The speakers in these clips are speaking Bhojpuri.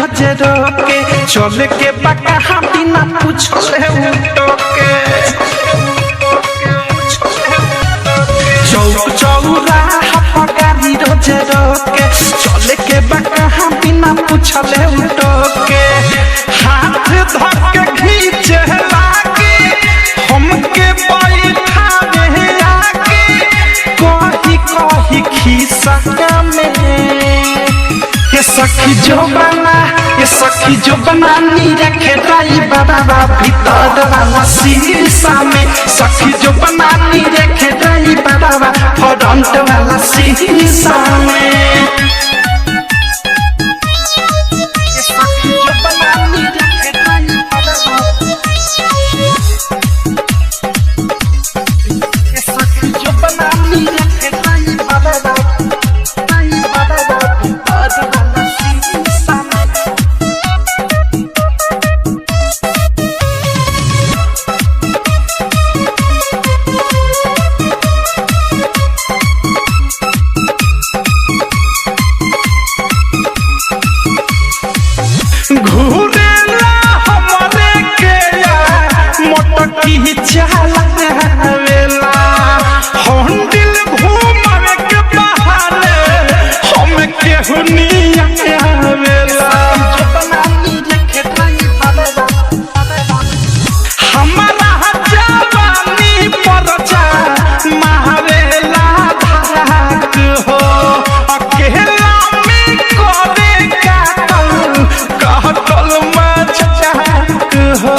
रोज रोके चल के बका बिना पूछले उठोके चौक चौराहा गाड़ी रोज रोके चल के बका बिना पूछले उठोके हाथ धर के खींचे लागे हमके बैठावे आगे कही कही खिस्सा में ये सखी जो बना नी रखे दाई बाबा भीतर वाला शीशा में सखी जो बना नी रखे दाई बाबा फ्रंट वाला शीशा में घूरेला हमरे के मोटकी चलावेला हंडिल घूमवे के बहाने हम केहू नहीं आवेला हमारा जवानी पर जा मारेला धाक हो अकेला में करे काटल कहतल मजाक हो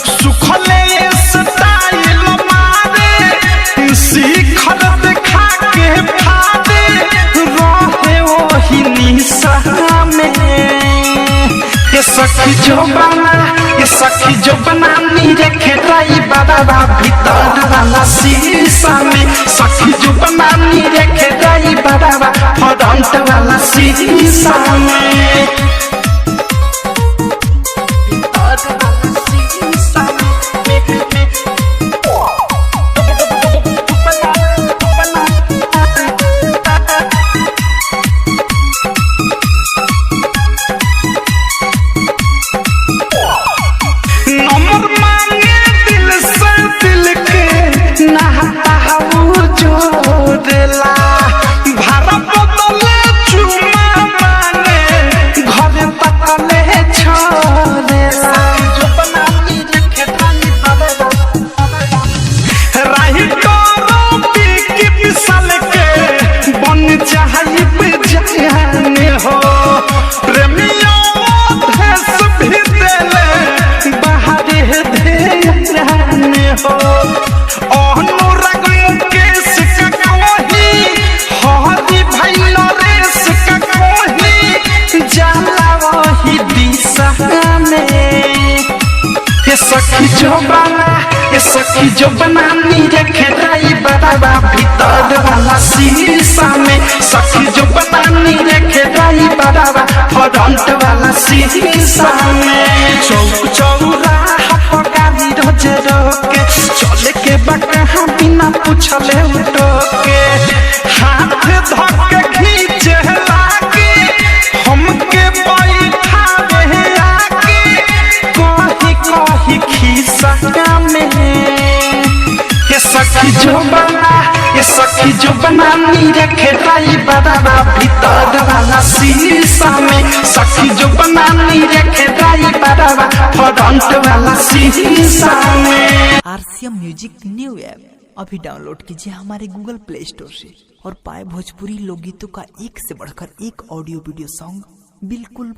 सुखले स्टाइल मारे शिखर देखा के फादे रहे वही निशा में ये सखी जो बना नी रखे दाई बाबा भीतर वाला शीशा में सखी जो बना नी रखे दाई बाबा फ्रंट वाला शीशा में सखी जो बना नी रखे दाई बाबा भीतर वाला शीशा में सखी जो बना नी रखे दाई बाबा फ्रंट वाला शीशा में चौक चौराहा गाड़ी रोज रोके चल के बका बिना पूछले उठोके हाथ धर के खींचे लागे हमके बैठावे आगे कही कही खिस्सा में ये सखी जो बना नी रखे दाई बाबा भीतर वाला शीशा में सखी जो बना नी रखे दाई बाबा फ्रंट वाला शीशा में। RCM म्यूजिक न्यू ऐप अभी डाउनलोड कीजिए हमारे गूगल प्ले स्टोर से और पाए भोजपुरी लोकगीतों का एक से बढ़कर एक ऑडियो वीडियो सॉन्ग बिल्कुल